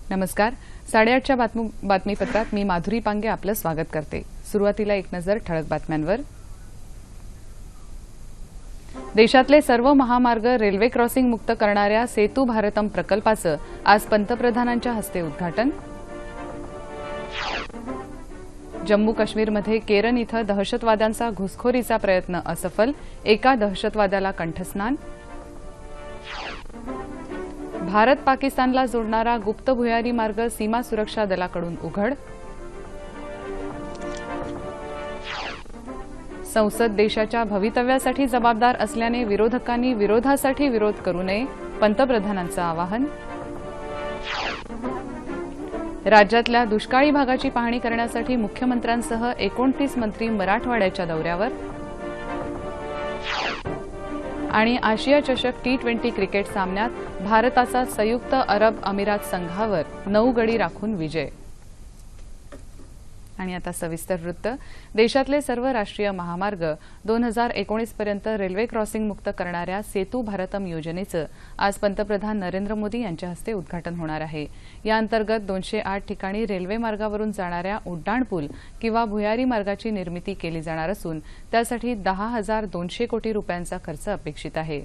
नमस्कार. 8:30च्या बातमीपत्रात मी माधुरी पांगे आपलं स्वागत करते. सुरुवातीला एक नजर ठळक बातम्यांवर. देशातले सर्व महामार्ग रेल्वे क्रॉसिंग मुक्त करणाऱ्या सेतू भारतम प्रकल्पाचं आज पंतप्रधानांच्या हस्ते उद्घाटन. जम्मू काश्मीरमध्ये केरन इथं दहशतवाद्यांचा घुसखोरीचा प्रयत्न असफल, एका दहशतवाद्याला कंठस्नान. भारत पाकिस्तानला जोडणारा गुप्त भुयारी मार्ग सीमा सुरक्षा दलाकडून उघड. संसद देशाच्या भवितव्यासाठी जबाबदार असल्याने विरोधकांनी विरोधासाठी विरोध करू नये, पंतप्रधानांचं आवाहन. राज्यातल्या दुष्काळी भागाची पाहणी करण्यासाठी मुख्यमंत्र्यांसह 29 मंत्री मराठवाड्याच्या दौऱ्यावर. आणि आशिया चषक T20 क्रिकेट सामन्यात भारताचा संयुक्त अरब अमिरात संघावर 9 गडी राखून विजय. आणि आता सविस्तर वृत्त. देशातले सर्व राष्ट्रीय महामार्ग 2019 पर्यंत रेल्वे क्रॉसिंग मुक्त करणाऱ्या सेतू भारतम योजनेचं आज पंतप्रधान नरेंद्र मोदी यांच्या हस्ते उद्घाटन होणार आहे. या अंतर्गत 208 ठिकाणी रेल्वे मार्गावरून जाणाऱ्या उड्डाणपूल किंवा भुयारी मार्गाची निर्मिती केली जाणार असून त्यासाठी 10,200 कोटी रुपयांचा खर्च अपेक्षित आहे.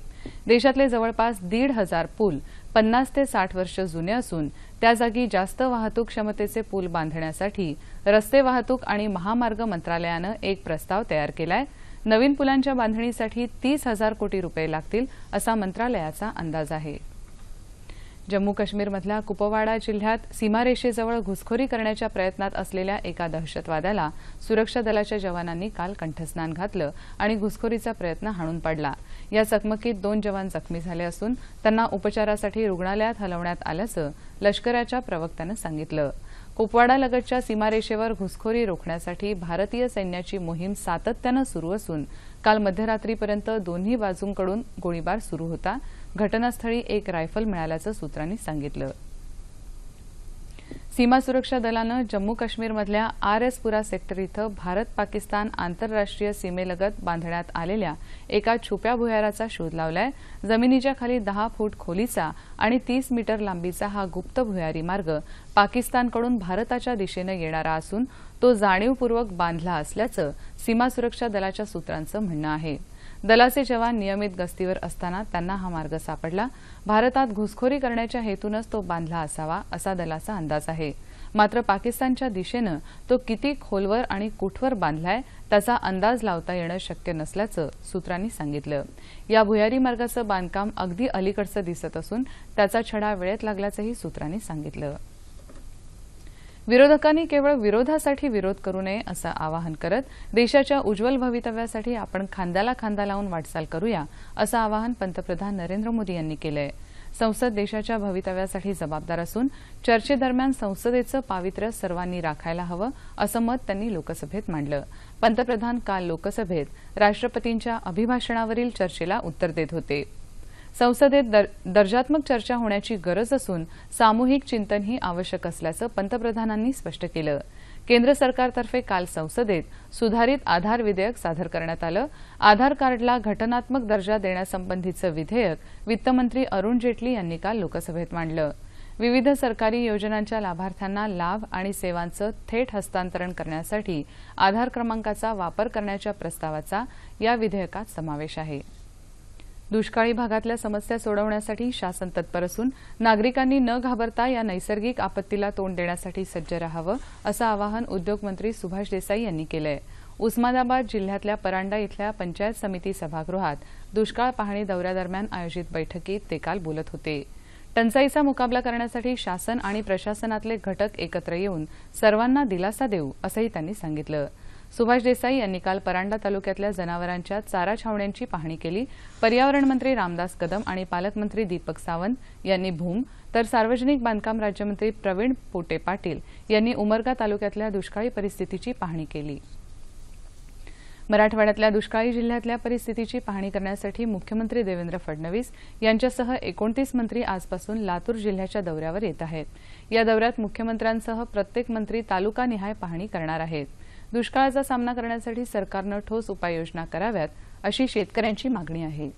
देशातले जवळपास 1,500 पूल 50 ते 60 वर्ष जुने असून त्या जागी जास्त वाहतूक क्षमतेचे पूल बांधण्यासाठी रस्ते वाहतूक आणि महामार्ग मंत्रालयानं एक प्रस्ताव तयार केलाय. नवीन पुलांच्या बांधणीसाठी 30,000 कोटी रुपये लागतील असा मंत्रालयाचा अंदाज आहे. जम्मू काश्मीरमधल्या कुपवाडा जिल्ह्यात सीमारेषेजवळ घुसखोरी करण्याच्या प्रयत्नात असलेल्या एका दहशतवाद्याला सुरक्षा दलाच्या जवानांनी काल कंठस्नान घातलं आणि घुसखोरीचा प्रयत्न हाणून पाडला. या चकमकीत 2 जवान जखमी झाले असून त्यांना उपचारासाठी रुग्णालयात हलवण्यात आल्याचं लष्कराच्या प्रवक्त्यानं सांगितलं. कुपवाडालगतच्या सीमारेषेवर घुसखोरी रोखण्यासाठी भारतीय सैन्याची मोहीम सातत्यानं सुरू असून काल मध्यरात्रीपर्यंत दोन्ही बाजूंकडून गोळीबार सुरू होता. घटनास्थळी एक रायफल मिळाल्याचं सूत्रांनी सांगितलं. सीमा सुरक्षा दलानं जम्मू काश्मीरमधल्या RS-पुरा सेक्टर इथं भारत पाकिस्तान आंतरराष्ट्रीय सीमेलगत बांधण्यात आलेल्या एका छुप्या भुयाराचा शोध लावलाय. जमिनीच्या खाली 10 फूट खोलीचा आणि 30 मीटर लांबीचा हा गुप्त भुयारी मार्ग पाकिस्तानकडून भारताच्या दिशेनं येणारा असून तो जाणीवपूर्वक बांधला असल्याचं सीमा सुरक्षा दलाच्या सूत्रांचं म्हणणं आहे. दलाचे जवान नियमित गस्तीवर असताना त्यांना हा मार्ग सापडला. भारतात घुसखोरी करण्याच्या हेतूनच तो बांधला असावा असा दलाचा अंदाज आहे. मात्र पाकिस्तानच्या दिशेनं तो किती खोलवर आणि कुठवर बांधलाय त्याचा अंदाज लावता येणं शक्य नसल्याचं सूत्रांनी सांगितलं. या भुयारी मार्गाचं बांधकाम अगदी अलीकडचं दिसत असून त्याचा छडा वेळेत लागल्याचंही सूत्रांनी सांगितलं. विरोधकांनी केवळ विरोधासाठी विरोध करू नये असं आवाहन करत देशाच्या उज्ज्वल भवितव्यासाठी आपण खांद्याला खांदा लावून वाटचाल करूया असं आवाहन पंतप्रधान नरेंद्र मोदी यांनी केलंय. संसद देशाच्या भवितव्यासाठी जबाबदार असून चर्चेदरम्यान संसदेचं पावित्र्य सर्वांनी राखायला हवं असं मत त्यांनी लोकसभेत मांडलं. पंतप्रधान काल लोकसभेत राष्ट्रपतींच्या अभिभाषणावरील चर्चेला उत्तर देत होते. संसदेत दर्जात्मक चर्चा होण्याची गरज असून सामूहिक चिंतनही आवश्यक असल्याचं पंतप्रधानांनी स्पष्ट केलं. केंद्र सरकारतर्फे काल संसदेत सुधारित आधार विधेयक सादर करण्यात आलं. आधार कार्डला घटनात्मक दर्जा देण्यासंबंधीचं विधेयक वित्तमंत्री अरुण जेटली यांनी काल लोकसभेत मांडलं. विविध सरकारी योजनांच्या लाभार्थ्यांना लाभ आणि सेवांचं थेट हस्तांतरण करण्यासाठी आधार क्रमांकाचा वापर करण्याच्या प्रस्तावाचा या विधेयकात समावेश आहे. दुष्काळी भागातल्या समस्या सोडवण्यासाठी शासन तत्पर असून नागरिकांनी न घाबरता या नैसर्गिक आपत्तीला तोंड देण्यासाठी सज्ज राहावं असं आवाहन उद्योगमंत्री सुभाष देसाई यांनी केलंय. उस्मानाबाद जिल्ह्यातल्या परांडा इथल्या पंचायत समिती सभागृहात दुष्काळ पाहणी दौऱ्यादरम्यान आयोजित बैठकीत ते काल बोलत होते. टंचाईचा मुकाबला करण्यासाठी शासन आणि प्रशासनातले घटक एकत्र येऊन सर्वांना दिलासा देऊ असंही त्यांनी सांगितलं. सुभाष देसाई यांनी काल परांडा तालुक्यातल्या जनावरांच्या चारा छावण्यांची पाहणी केली. पर्यावरण मंत्री रामदास कदम आणि पालकमंत्री दीपक सावंत यांनी भूम तर सार्वजनिक बांधकाम राज्यमंत्री प्रवीण पोटे पाटील यांनी उमरगा तालुक्यातल्या दुष्काळी परिस्थितीची पाहणी केली. मराठवाड्यातल्या दुष्काळी जिल्ह्यातल्या परिस्थितीची पाहणी करण्यासाठी मुख्यमंत्री देवेंद्र फडणवीस यांच्यासह 29 मंत्री आजपासून लातूर जिल्ह्याच्या दौऱ्यावर येत आहेत. या दौऱ्यात मुख्यमंत्र्यांसह प्रत्येक मंत्री तालुकानिहाय पाहणी करणार आहेत. दुष्काळाचा सामना करण्यासाठी सरकारनं ठोस उपाययोजना कराव्यात अशी शेतकऱ्यांची मागणी आहे.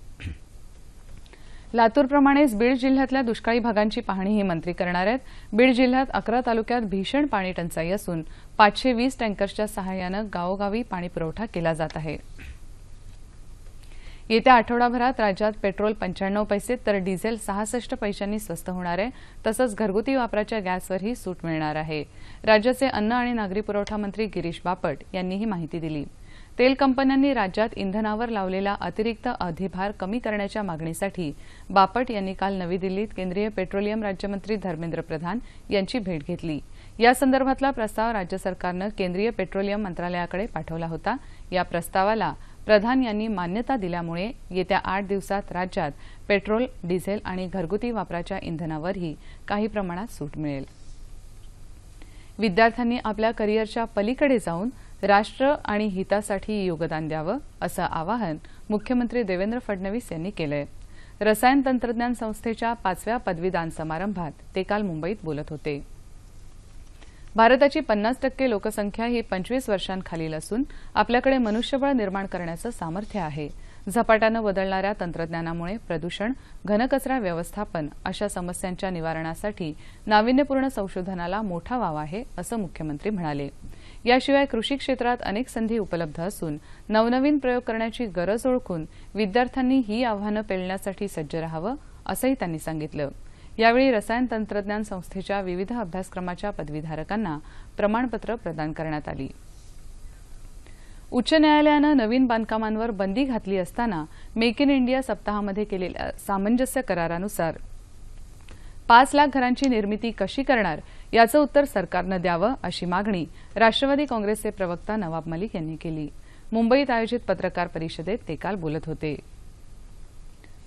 लातूरप्रमाणेच बीड जिल्ह्यातल्या दुष्काळी भागांची पाहणीही मंत्री करणार आहेत. बीड जिल्ह्यात 11 तालुक्यात भीषण पाणी टंचाई असून 520 टँकर्सच्या सहाय्यानं गावोगावी पाणी पुरवठा केला जात आहे. येत्या आठवडाभरात राज्यात पेट्रोल 95 पैसे तर डिझेल 66 पैशांनी स्वस्त होणार आहे. तसंच घरगुती वापराच्या गॅसवरही सूट मिळणार आहे. राज्याचे अन्न आणि नागरी पुरवठा मंत्री गिरीश बापट यांनी ही माहिती दिली. तेल कंपन्यांनी राज्यात इंधनावर लावलेला अतिरिक्त अधिभार कमी करण्याच्या मागणीसाठी बापट यांनी काल नवी दिल्लीत केंद्रीय पेट्रोलियम राज्यमंत्री धर्मेंद्र प्रधान यांची भेट घेतली. या संदर्भातला प्रस्ताव राज्य सरकारनं केंद्रीय पेट्रोलियम मंत्रालयाकडे पाठवला होता. या प्रस्तावाला प्रधान यांनी मान्यता दिल्यामुळे येत्या 8 दिवसात राज्यात पेट्रोल, डिझेल आणि घरगुती वापराच्या इंधनावरही काही प्रमाणात सूट मिळेल. विद्यार्थ्यांनी आपल्या करिअरच्या पलीकडे जाऊन राष्ट्र आणि हितासाठी योगदान द्यावं असं आवाहन मुख्यमंत्री देवेंद्र फडणवीस यांनी केलंय. रसायन तंत्रज्ञान संस्थेच्या 5व्या पदवीदान समारंभात ते काल मुंबईत बोलत होते. भारताची 50% लोकसंख्या ही 25 वर्षांखालील असून आपल्याकडे मनुष्यबळ निर्माण करण्याचं सामर्थ्य आहे. झपाट्यानं बदलणाऱ्या तंत्रज्ञानामुळे प्रदूषण, घनकचरा व्यवस्थापन अशा समस्यांच्या निवारणासाठी नाविन्यपूर्ण संशोधनाला मोठा वाव आहे असं मुख्यमंत्री म्हणाले. याशिवाय कृषी क्षेत्रात अनेक संधी उपलब्ध असून नवनवीन प्रयोग करण्याची गरज ओळखून विद्यार्थ्यांनी ही आव्हानं पेलण्यासाठी सज्ज राहावं असंही त्यांनी सांगितलं. यावेळी रसायन तंत्रज्ञान संस्थेच्या विविध अभ्यासक्रमाच्या पदवीधारकांना प्रमाणपत्र प्रदान करण्यात आली. उच्च न्यायालयानं नवीन बांधकामांवर बंदी घातली असताना मेक इन इंडिया सप्ताहामध्ये केलेल्या सामंजस्य करारानुसार 5 लाख घरांची निर्मिती कशी करणार याचं उत्तर सरकारनं द्यावं अशी मागणी राष्ट्रवादी काँग्रेसचे प्रवक्ता नवाब मलिक यांनी केली. मुंबईत आयोजित पत्रकार परिषदेत ते काल बोलत होते.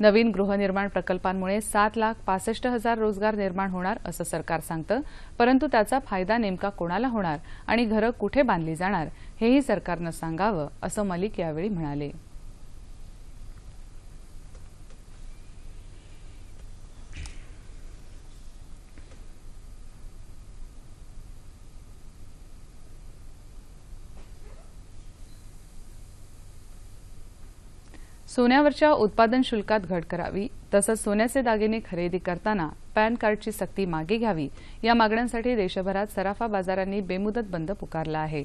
नवीन गृहनिर्माण प्रकल्पांमुळे 7,65,000 रोजगार निर्माण होणार असं सरकार सांगतं, परंतु त्याचा फायदा नेमका कोणाला होणार आणि घरं कुठे बांधली जाणार हेही सरकारनं सांगावं असं मलिक यावेळी म्हणाले. सोन्यावरच्या उत्पादन शुल्कात घट करावी तसंच सोन्याचे दागिने खरेदी करताना पॅन कार्डची सक्ती मागे घ्यावी या मागण्यांसाठी देशभरात सराफा बाजारांनी बेमुदत बंद पुकारला आहे.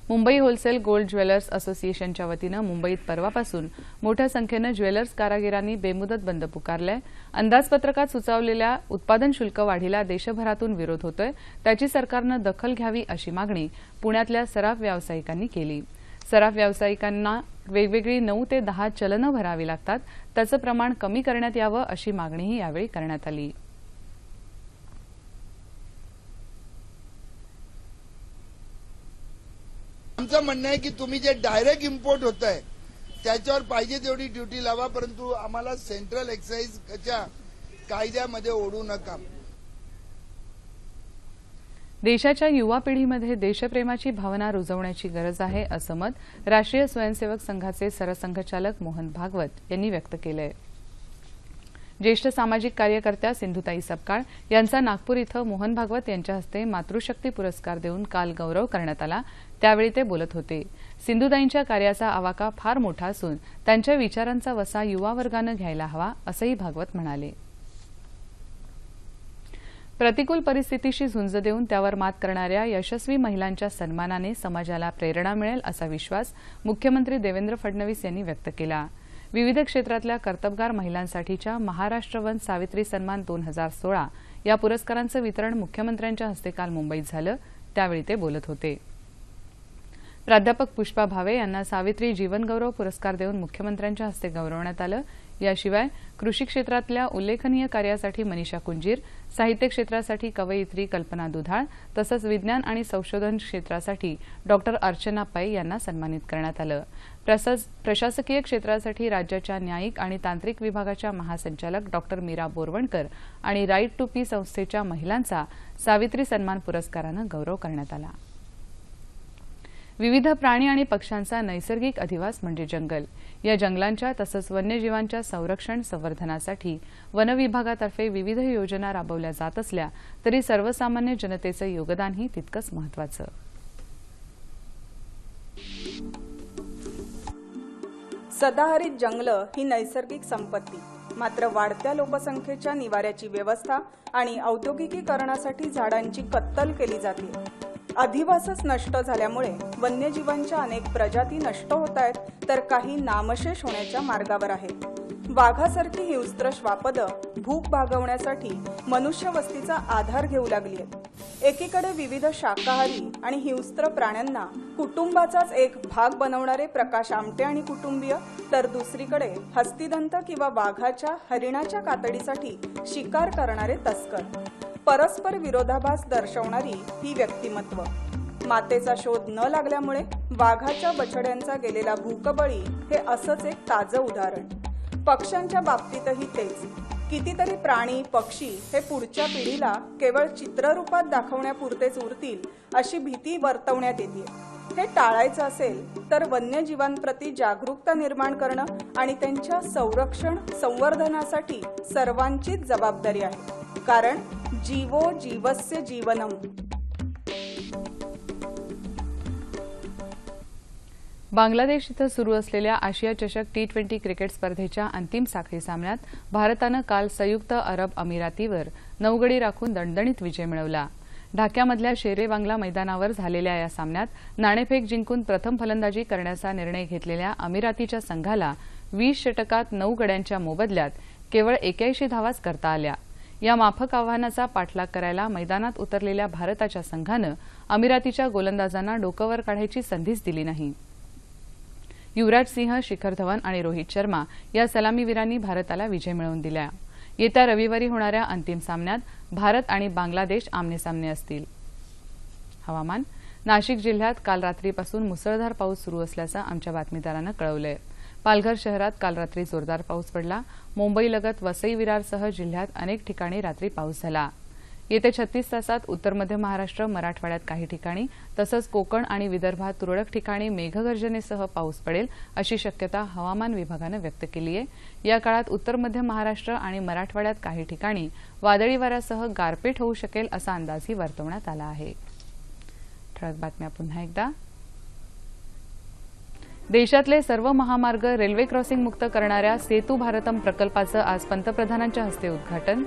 मुंबई होलसेल गोल्ड ज्वेलर्स असोसिएशनच्या वतीनं मुंबईत परवापासून मोठ्या संख्येनं ज्वेलर्स कारागिरांनी बेमुदत बंद पुकारलाय. अंदाजपत्रकात सुचवलेल्या उत्पादन शुल्क वाढीला देशभरातून विरोध होतोय. त्याची सरकारनं दखल घ्यावी अशी मागणी पुण्यातल्या सराफ व्यावसायिकांनी केली. सराफ व्यावसायिकांना वेगवेगळी 9 ते 10 चलनं भरावी लागतात. त्याचं प्रमाण कमी करण्यात यावं अशी मागणीही यावेळी करण्यात आली. आमचं म्हणणं आहे की तुम्ही जे डायरेक्ट इम्पोर्ट होत आहे त्याच्यावर पाहिजे तेवढी ड्युटी लावा, परंतु आम्हाला सेंट्रल एक्साईजच्या कायद्यामध्ये ओढू नका. देशाच्या युवा पिढीमध्ये देशप्रेमाची भावना रुजवण्याची गरज आहे असं मत राष्ट्रीय स्वयंसेवक संघाचे सरसंघचालक मोहन भागवत यांनी व्यक्त केलंय. ज्येष्ठ सामाजिक कार्यकर्त्या सिंधुताई सपकाळ यांचा नागपूर इथं मोहन भागवत यांच्या हस्ते मातृशक्ती पुरस्कार देऊन काल गौरव करण्यात आला. त्यावेळी ते बोलत होते. सिंधुताईंच्या कार्याचा आवाका फार मोठा असून त्यांच्या विचारांचा वसा युवा वर्गानं घ्यायला हवा असंही भागवत म्हणाले. प्रतिकूल परिस्थितीशी झुंज देऊन त्यावर मात करणाऱ्या यशस्वी महिलांच्या सन्मानाने समाजाला प्रेरणा मिळेल असा विश्वास मुख्यमंत्री देवेंद्र फडणवीस यांनी व्यक्त केला. विविध क्षेत्रातल्या कर्तबगार महिलांसाठीच्या महाराष्ट्र वन सावित्री सन्मान 2016 या पुरस्कारांचं वितरण मुख्यमंत्र्यांच्या हस्ते काल मुंबईत झालं. त्यावेळी ते बोलत होते. प्राध्यापक पुष्पा भावे यांना सावित्री जीवनगौरव पुरस्कार देऊन मुख्यमंत्र्यांच्या हस्ते गौरवण्यात आलं. याशिवाय कृषी क्षेत्रातल्या उल्लेखनीय कार्यासाठी मनीषा कुंजीर, साहित्य क्षेत्रासाठी कवयित्री कल्पना दुधाळ तसंच विज्ञान आणि संशोधन क्षेत्रासाठी डॉक्टर अर्चना पै यांना सन्मानित करण्यात आलं. प्रशासकीय क्षेत्रासाठी राज्याच्या न्यायिक आणि तांत्रिक विभागाच्या महासंचालक डॉक्टर मीरा बोरवणकर आणि राईट टू पी संस्थेच्या महिलांचा सावित्री सन्मान पुरस्कारानं गौरव करण्यात आला. विविध प्राणी आणि पक्ष्यांचा नैसर्गिक अधिवास म्हणजे जंगल. या जंगलांच्या तसंच वन्यजीवांच्या संरक्षण संवर्धनासाठी वन विभागातर्फे विविध योजना राबवल्या जात असल्या तरी सर्वसामान्य जनतेचं योगदानही तितकंच महत्त्वाचं. सदाहरित जंगलं ही नैसर्गिक संपत्ती, मात्र वाढत्या लोकसंख्येच्या निवाऱ्याची व्यवस्था आणि औद्योगिकीकरणासाठी झाडांची कत्तल केली जाते। अधिवासच नष्ट झाल्यामुळे वन्यजीवांच्या अनेक प्रजाती नष्ट होत आहेत, तर काही नामशेष होण्याच्या मार्गावर आहेत। वाघासारखी हिंस्त्र श्वापदं भूक भागवण्यासाठी मनुष्यवस्तीचा आधार घेऊ लागली आहेत। एकीकडे विविध शाकाहारी आणि हिंस्त्र प्राण्यांना कुटुंबाचाच एक भाग बनवणारे प्रकाश आमटे आणि कुटुंबीय, तर दुसरीकडे हस्तिदंत किंवा वाघाच्या हरिणाच्या कातडीसाठी शिकार करणारे तस्कर। परस्पर विरोधाभास दर्शवणारी ही व्यक्तिमत्व। मातेचा शोध न लागल्यामुळे वाघाच्या बछड्यांचा गेलेला भूकबळी हे असंच एक ताजं उदाहरण। पक्ष्यांच्या बाबतीतही तेच। कितीतरी प्राणी पक्षी हे पुढच्या पिढीला केवळ चित्ररूपात दाखवण्यापुरतेच उरतील अशी भीती वर्तवण्यात येते। हे टाळायचं असेल तर वन्यजीवांप्रती जागरूकता निर्माण करणं आणि त्यांच्या संरक्षण संवर्धनासाठी सर्वांचीच जबाबदारी आहे, कारण जीवो जीवस्य जीवनम। बांगलादेश इथं सुरू असलेल्या आशिया चषक T20 क्रिकेट स्पर्धेच्या अंतिम साखळी सामन्यात भारतानं काल संयुक्त अरब अमिरातीवर 9 गडी राखून दणदणीत विजय मिळवला। ढाक्यामधल्या शेरे-बांगला मैदानावर झालेल्या या सामन्यात नाणेफेक जिंकून प्रथम फलंदाजी करण्याचा निर्णय घेतलेल्या अमिरातीच्या संघाला 20 षटकात 9 गड्यांच्या मोबदल्यात केवळ 81 धावाच करता आल्या। या माफक आव्हानाचा पाठलाग करायला मैदानात उतरलेल्या भारताच्या संघानं अमिरातीच्या गोलंदाजांना डोकंवर काढायची संधीच दिली नाही। युवराज सिंह, शिखर धवन आणि रोहित शर्मा या सलामीवीरांनी भारताला विजय मिळवून दिला। येत्या रविवारी होणाऱ्या अंतिम सामन्यात भारत आणि बांगलादेश आमनेसामने असतील। हवामान। नाशिक जिल्ह्यात काल रात्रीपासून मुसळधार पाऊस सुरू असल्याचं आमच्या बातमीदारानं कळवलंय। पालघर शहरात काल रात्री जोरदार पाऊस पडला। मुंबईलगत वसई विरारसह जिल्ह्यात अनेक ठिकाणी रात्री पाऊस झाला। येत्या 36 तासात उत्तर मध्य महाराष्ट्र, मराठवाड्यात काही ठिकाणी तसंच कोकण आणि विदर्भात तुरळक ठिकाणी मेघगर्जनेसह पाऊस पडेल अशी शक्यता हवामान विभागानं व्यक्त केली आहे। या काळात उत्तर मध्य महाराष्ट्र आणि मराठवाड्यात काही ठिकाणी वादळी वाऱ्यासह गारपीट होऊ शकेल असा अंदाजही वर्तवण्यात आला आहे। ठळक बातम्या पुन्हा एकदा। देशातले सर्व महामार्ग रेल्वे क्रॉसिंग मुक्त करणाऱ्या सेतू भारतम प्रकल्पाचं आज पंतप्रधानांच्या हस्ते उद्घाटन।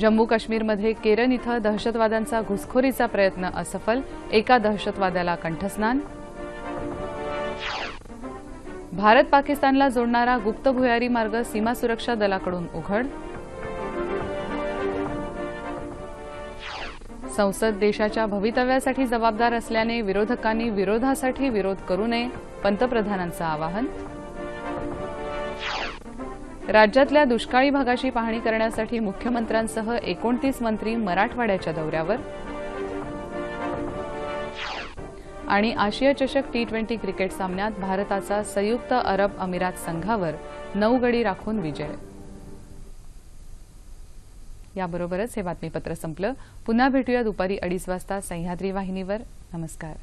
जम्मू काश्मीरमध्ये केरन इथं दहशतवाद्यांचा घुसखोरीचा प्रयत्न असफल, एका दहशतवाद्याला कंठस्नान। भारत पाकिस्तानला जोडणारा गुप्त भुयारी मार्ग सीमा सुरक्षा दलाकडून उघड। संसद देशाच्या भवितव्यासाठी जबाबदार असल्याने विरोधकांनी विरोधासाठी विरोध करू नये, पंतप्रधानांचं आवाहन। राज्यातल्या दुष्काळी भागाची पाहणी करण्यासाठी मुख्यमंत्र्यांसह 29 मंत्री मराठवाड्याच्या दौऱ्यावर। आणि आशिया चषक T20 क्रिकेट सामन्यात भारताचा संयुक्त अरब अमिरात संघावर 9 गडी राखून विजय। याबरोबरच हे बातमीपत्र संपलं। पुन्हा भेटूया दुपारी 2:30 वाजता सह्याद्री वाहिनीवर। नमस्कार।